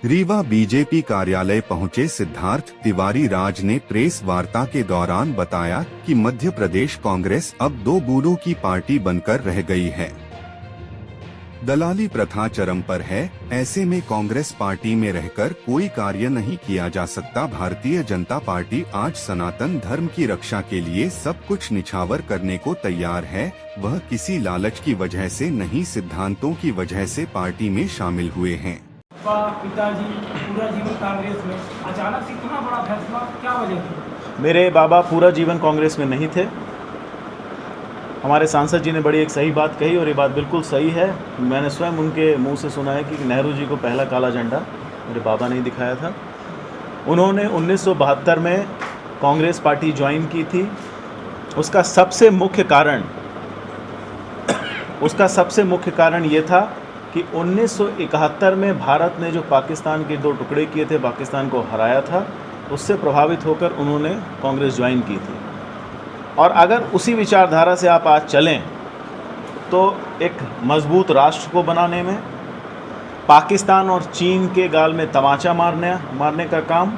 Rewa BJP कार्यालय पहुंचे सिद्धार्थ तिवारी राज ने प्रेस वार्ता के दौरान बताया कि मध्य प्रदेश कांग्रेस अब दो बूलों की पार्टी बनकर रह गई है। दलाली प्रथा चरम पर है, ऐसे में कांग्रेस पार्टी में रहकर कोई कार्य नहीं किया जा सकता। भारतीय जनता पार्टी आज सनातन धर्म की रक्षा के लिए सब कुछ निछावर करने को तैयार है। वह किसी लालच की वजह से नहीं, सिद्धांतों की वजह से पार्टी में शामिल हुए हैं। पिताजी पूरा जीवन कांग्रेस में, अचानक से इतना बड़ा फैसला, क्या वजह थी? मेरे बाबा पूरा जीवन कांग्रेस में नहीं थे। हमारे सांसद जी ने बड़ी एक सही बात कही और ये बात बिल्कुल सही है। मैंने स्वयं उनके मुंह से सुना है कि नेहरू जी को पहला काला झंडा मेरे बाबा ने ही दिखाया था। उन्होंने 1972 में कांग्रेस पार्टी ज्वाइन की थी। उसका सबसे मुख्य कारण ये था कि 1971 में भारत ने जो पाकिस्तान के दो टुकड़े किए थे, पाकिस्तान को हराया था, उससे प्रभावित होकर उन्होंने कांग्रेस ज्वाइन की थी। और अगर उसी विचारधारा से आप आज चलें तो एक मजबूत राष्ट्र को बनाने में पाकिस्तान और चीन के गाल में तमाचा मारने का काम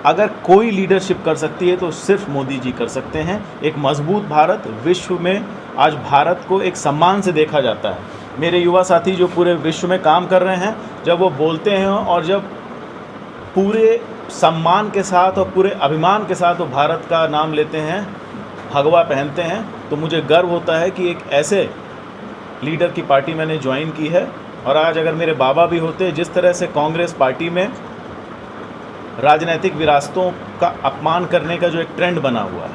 अगर कोई लीडरशिप कर सकती है तो सिर्फ मोदी जी कर सकते हैं। एक मजबूत भारत, विश्व में आज भारत को एक सम्मान से देखा जाता है। मेरे युवा साथी जो पूरे विश्व में काम कर रहे हैं, जब वो बोलते हैं और जब पूरे सम्मान के साथ और पूरे अभिमान के साथ वो भारत का नाम लेते हैं, भगवा पहनते हैं, तो मुझे गर्व होता है कि एक ऐसे लीडर की पार्टी मैंने ज्वाइन की है। और आज अगर मेरे बाबा भी होते, जिस तरह से कांग्रेस पार्टी में राजनीतिक विरासतों का अपमान करने का जो एक ट्रेंड बना हुआ है,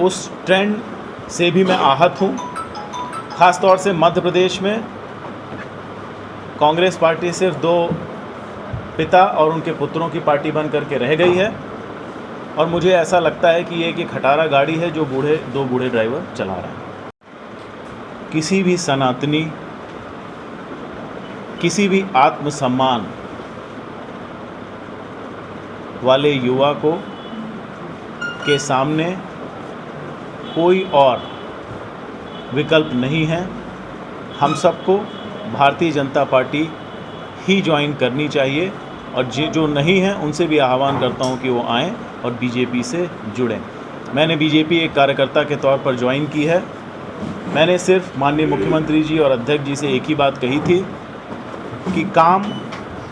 उस ट्रेंड से भी मैं आहत हूँ। ख़ास तौर से मध्य प्रदेश में कांग्रेस पार्टी सिर्फ दो पिता और उनके पुत्रों की पार्टी बन करके रह गई है। और मुझे ऐसा लगता है कि ये एक खटारा गाड़ी है जो दो बूढ़े ड्राइवर चला रहे हैं। किसी भी सनातनी, किसी भी आत्मसम्मान वाले युवा के सामने कोई और विकल्प नहीं है। हम सबको भारतीय जनता पार्टी ही ज्वाइन करनी चाहिए और जो नहीं है उनसे भी आह्वान करता हूं कि वो आएँ और बीजेपी से जुड़ें। मैंने बीजेपी एक कार्यकर्ता के तौर पर ज्वाइन की है। मैंने सिर्फ माननीय मुख्यमंत्री जी और अध्यक्ष जी से एक ही बात कही थी कि काम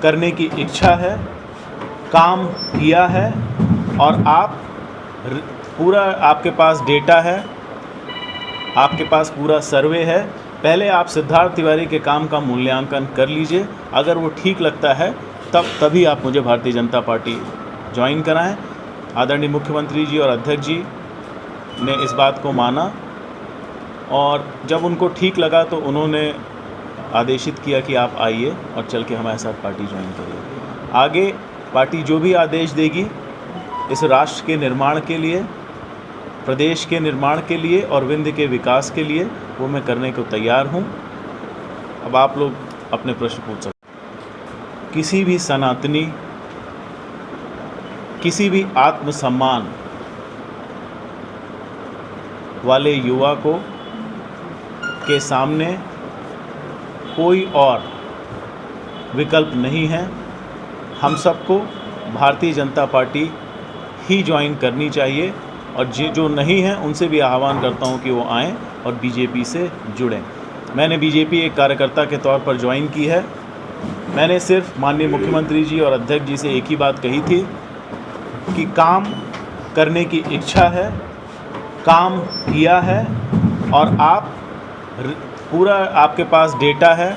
करने की इच्छा है, काम किया है और आपके पास डेटा है, आपके पास पूरा सर्वे है। पहले आप सिद्धार्थ तिवारी के काम का मूल्यांकन कर लीजिए। अगर वो ठीक लगता है तभी आप मुझे भारतीय जनता पार्टी ज्वाइन कराएं। आदरणीय मुख्यमंत्री जी और अध्यक्ष जी ने इस बात को माना और जब उनको ठीक लगा तो उन्होंने आदेशित किया कि आप आइए और चल के हमारे साथ पार्टी ज्वाइन करिए। आगे पार्टी जो भी आदेश देगी इस राष्ट्र के निर्माण के लिए, प्रदेश के निर्माण के लिए और विंध्य के विकास के लिए, वो मैं करने को तैयार हूँ। अब आप लोग अपने प्रश्न पूछ सकते हैं। किसी भी सनातनी, किसी भी आत्मसम्मान वाले युवा के सामने कोई और विकल्प नहीं है। हम सबको भारतीय जनता पार्टी ही ज्वाइन करनी चाहिए और जो नहीं है उनसे भी आह्वान करता हूं कि वो आएँ और बीजेपी से जुड़ें। मैंने बीजेपी एक कार्यकर्ता के तौर पर ज्वाइन की है। मैंने सिर्फ माननीय मुख्यमंत्री जी और अध्यक्ष जी से एक ही बात कही थी कि काम करने की इच्छा है, काम किया है और आपके पास डेटा है,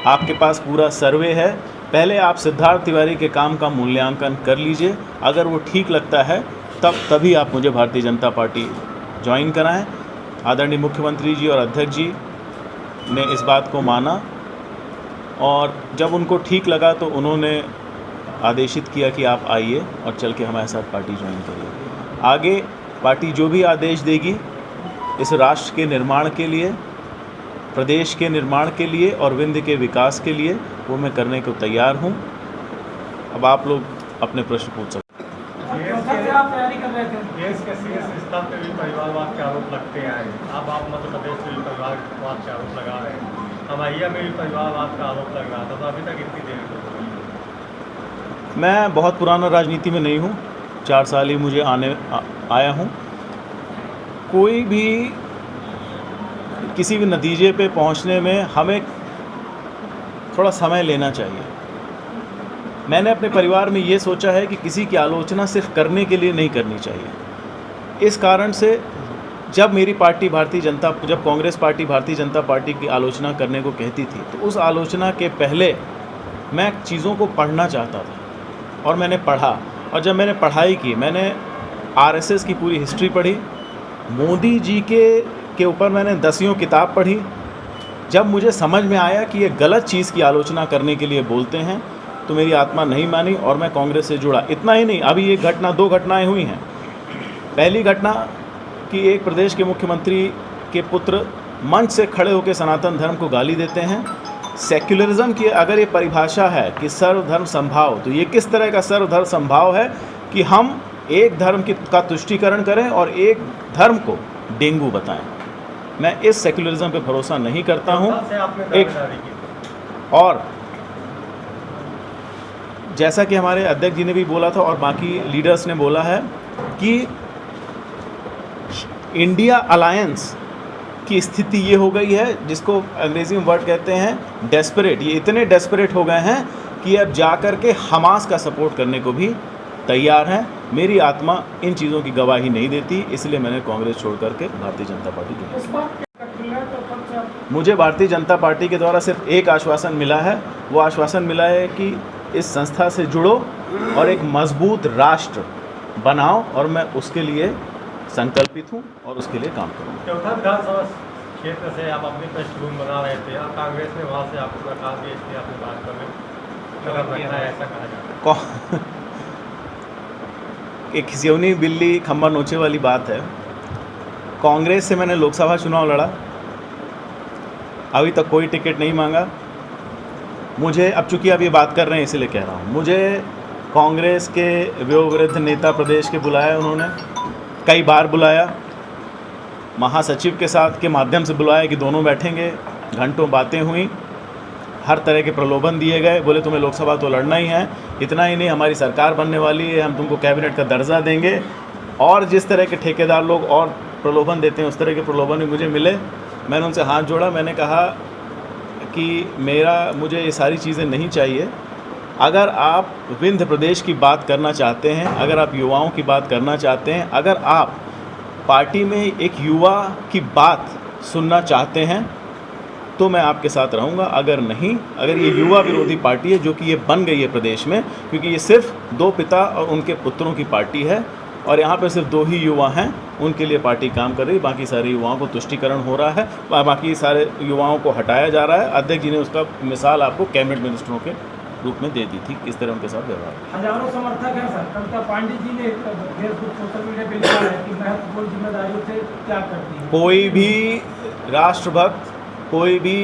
आपके पास पूरा सर्वे है। पहले आप सिद्धार्थ तिवारी के काम का मूल्यांकन कर लीजिए। अगर वो ठीक लगता है तभी आप मुझे भारतीय जनता पार्टी ज्वाइन कराएं। आदरणीय मुख्यमंत्री जी और अध्यक्ष जी ने इस बात को माना और जब उनको ठीक लगा तो उन्होंने आदेशित किया कि आप आइए और चल के हमारे साथ पार्टी ज्वाइन करिए। आगे पार्टी जो भी आदेश देगी इस राष्ट्र के निर्माण के लिए, प्रदेश के निर्माण के लिए और विंध्य के विकास के लिए, वो मैं करने को तैयार हूँ। अब आप लोग अपने प्रश्न पूछ सकते हैं। देश के शीर्ष स्तर पे भी परिवारवाद के आरोप लगते हैं। आप मध्य प्रदेश में परिवारवाद के आरोप लगा रहे हैं। हमाइया में भी परिवारवाद का आरोप लग रहा था, तो अभी तक इतनी देर हो गई। मैं बहुत पुराना राजनीति में नहीं हूँ, 4 साल ही मुझे आया हूँ। कोई भी किसी भी नतीजे पे पहुँचने में हमें थोड़ा समय लेना चाहिए। मैंने अपने परिवार में ये सोचा है कि किसी की आलोचना सिर्फ करने के लिए नहीं करनी चाहिए। इस कारण से जब मेरी पार्टी जब कांग्रेस पार्टी भारतीय जनता पार्टी की आलोचना करने को कहती थी, तो उस आलोचना के पहले मैं चीज़ों को पढ़ना चाहता था और मैंने पढ़ा। और जब मैंने पढ़ाई की, मैंने आरएसएस की पूरी हिस्ट्री पढ़ी, मोदी जी के ऊपर मैंने 10 किताब पढ़ी। जब मुझे समझ में आया कि ये गलत चीज़ की आलोचना करने के लिए बोलते हैं, तो मेरी आत्मा नहीं मानी और मैं कांग्रेस से जुड़ा। इतना ही नहीं, अभी ये 2 घटनाएं हुई हैं। पहली घटना कि एक प्रदेश के मुख्यमंत्री के पुत्र मंच से खड़े होकर सनातन धर्म को गाली देते हैं। सेक्युलरिज्म की अगर ये परिभाषा है कि सर्वधर्म समभाव, तो ये किस तरह का सर्वधर्म समभाव है कि हम एक धर्म का तुष्टीकरण करें और एक धर्म को डेंगू बताएं। मैं इस सेक्युलरिज्म पे भरोसा नहीं करता हूँ। और जैसा कि हमारे अध्यक्ष जी ने भी बोला था और बाकी लीडर्स ने बोला है कि इंडिया अलायंस की स्थिति ये हो गई है, जिसको अंग्रेजी में वर्ड कहते हैं डेस्परेट। ये इतने डेस्परेट हो गए हैं कि अब जाकर के हमास का सपोर्ट करने को भी तैयार हैं। मेरी आत्मा इन चीज़ों की गवाही नहीं देती, इसलिए मैंने कांग्रेस छोड़ करके भारतीय जनता पार्टी जुड़ी। मुझे भारतीय जनता पार्टी के द्वारा सिर्फ एक आश्वासन मिला है। वो आश्वासन मिला है कि इस संस्था से जुड़ो और एक मजबूत राष्ट्र बनाओ, और मैं उसके लिए संकल्पित हूँ और उसके लिए काम करूँगा। चौथा विधानसभा क्षेत्र से आप अपनी पृष्ठभूमि बना रहे थे और कांग्रेस ने वहाँ से आपको सरकार दी, इसलिए आपने बात कर ऐसा कहा जाता है। एक खिसियौनी बिल्ली खम्बा नोचे वाली बात है। कांग्रेस से मैंने लोकसभा चुनाव लड़ा, अभी तक कोई टिकट नहीं मांगा मुझे। अब चूँकि आप ये बात कर रहे हैं इसीलिए कह रहा हूँ, मुझे कांग्रेस के वयोवृद्ध नेता प्रदेश के बुलाया, उन्होंने कई बार बुलाया, महासचिव के साथ के माध्यम से बुलाया कि दोनों बैठेंगे, घंटों बातें हुई, हर तरह के प्रलोभन दिए गए। बोले तुम्हें लोकसभा तो लड़ना ही है, इतना ही नहीं हमारी सरकार बनने वाली है, हम तुमको कैबिनेट का दर्जा देंगे। और जिस तरह के ठेकेदार लोग और प्रलोभन देते हैं उस तरह के प्रलोभन भी मुझे मिले। मैंने उनसे हाथ जोड़ा, मैंने कहा कि मुझे ये सारी चीज़ें नहीं चाहिए। अगर आप विंध्य प्रदेश की बात करना चाहते हैं, अगर आप युवाओं की बात करना चाहते हैं, अगर आप पार्टी में एक युवा की बात सुनना चाहते हैं, तो मैं आपके साथ रहूँगा। अगर नहीं, अगर ये युवा विरोधी पार्टी है, जो कि ये बन गई है प्रदेश में, क्योंकि ये सिर्फ 2 पिता और उनके पुत्रों की पार्टी है और यहाँ पर सिर्फ 2 ही युवा हैं, उनके लिए पार्टी काम कर रही है। बाकी सारे युवाओं को तुष्टीकरण हो रहा है, बाकी सारे युवाओं को हटाया जा रहा है। अध्यक्ष जी ने उसका मिसाल आपको कैबिनेट मिनिस्टरों के रूप में दे दी थी, किस तरह उनके साथ व्यवहार। हजारों समर्थक हैं सर। कविता पांडे जी ने फेसबुक सोशल मीडिया पे लिखा है कि महत्वपूर्ण जिम्मेदारियों से त्याग करती है। कोई भी राष्ट्रभक्त, कोई भी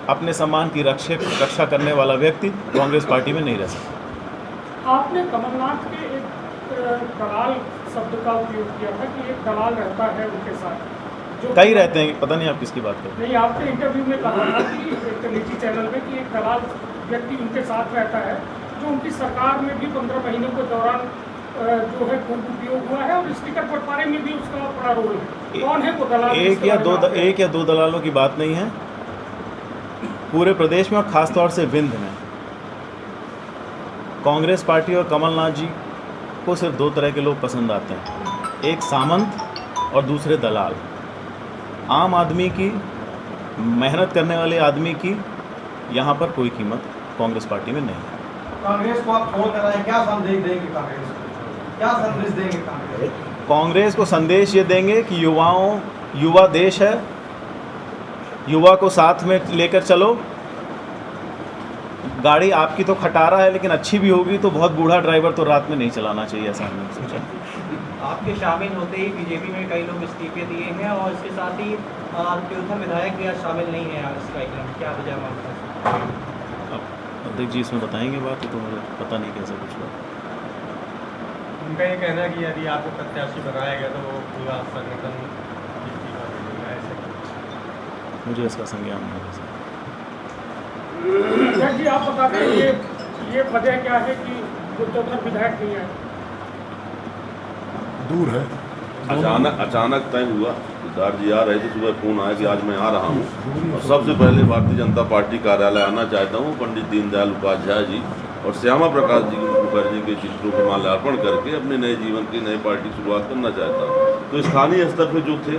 अपने सम्मान की रक्षा करने वाला व्यक्ति कांग्रेस पार्टी में नहीं रह सकता। आपने कमलनाथ के एक दलाल शब्द का उपयोग किया था कि एक दलाल रहता है उनके साथ, जो कई रहते हैं, पता नहीं आप किसकी बात कर रहे हैं। नहीं, आपने इंटरव्यू में कहा था कि एक निजी चैनल में कि एक दलाल व्यक्ति उनके साथ रहता है, जो उनकी सरकार में भी 15 महीनों के दौरान जो है खूब उपयोग हुआ है और स्पीकर बंटवारे में भी उसका बड़ा रोल है। कौन है वो दलाल? एक या दो दलालों की बात नहीं है, पूरे प्रदेश में और ख़ासतौर से विंध्य में कांग्रेस पार्टी और कमलनाथ जी को सिर्फ 2 तरह के लोग पसंद आते हैं, एक सामंत और दूसरे दलाल। आम आदमी की, मेहनत करने वाले आदमी की यहाँ पर कोई कीमत कांग्रेस पार्टी में नहीं है। कांग्रेस को आप छोड़ कर आए, क्या संदेश देंगे कांग्रेस को? क्या संदेश देंगे कांग्रेस? कांग्रेस को संदेश ये देंगे कि युवा देश है, युवा को साथ में लेकर चलो। गाड़ी आपकी तो खटारा है, लेकिन अच्छी भी होगी तो बहुत बूढ़ा ड्राइवर तो रात में नहीं चलाना चाहिए, ऐसा हमने सोचा। आपके शामिल होते ही बीजेपी में कई लोग इस्तीफे दिए हैं और इसके साथ ही तीर्थम विधायक भी आज शामिल नहीं है इस कार्यक्रम में, क्या वजह मानता है? अब अध्यक्ष जी इसमें बताएंगे बात, तो मुझे पता नहीं कैसा कुछ हुआ। उनका ये कहना है कि यदि आपको प्रत्याशी बनाया गया तो वो पूरा संगठन इस्तीफा दे देगा, ऐसे मुझे इसका संज्ञान नहीं है। जी आप बता दें ये वजह क्या है कि गुप्तोत्तर विधायक नहीं आए? दूर है। अचानक तय हुआ। सिद्धार्थ जी आ रहे थे, सुबह फोन आया कि आज मैं आ रहा हूँ और सबसे पहले भारतीय जनता पार्टी कार्यालय आना चाहता हूँ। पंडित दीनदयाल उपाध्याय जी और श्यामा प्रकाश जी मुखर्जी के चित्रों को माल्यार्पण करके अपने नए जीवन की नई पार्टी की शुरुआत करना चाहता हूँ। तो स्थानीय स्तर पर जो थे,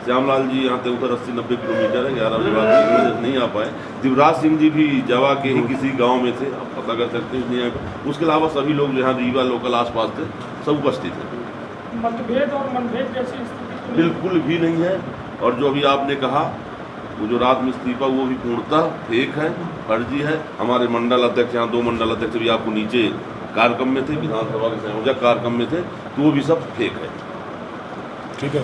श्यामलाल जी यहाँ से उधर 80-90 किलोमीटर है, 11 बजे बाद नहीं आ पाए। दिवराज सिंह जी भी जवा के ही किसी गांव में थे, आप पता कर सकते हैं, नहीं आ पाए। उसके अलावा सभी लोग जो यहाँ रीवा लोकल आसपास थे सब उपस्थित थे। मतभेद और मनभेद जैसी स्थिति बिल्कुल भी नहीं है। और जो अभी आपने कहा वो जो रात में इस्तीफा, वो भी पूर्णतः फेक है, फर्जी है। हमारे मंडल अध्यक्ष, यहाँ 2 मंडल अध्यक्ष भी आपको नीचे कार्यक्रम में थे, विधानसभा के संयोजक कार्यक्रम में थे, तो वो भी सब फेक है।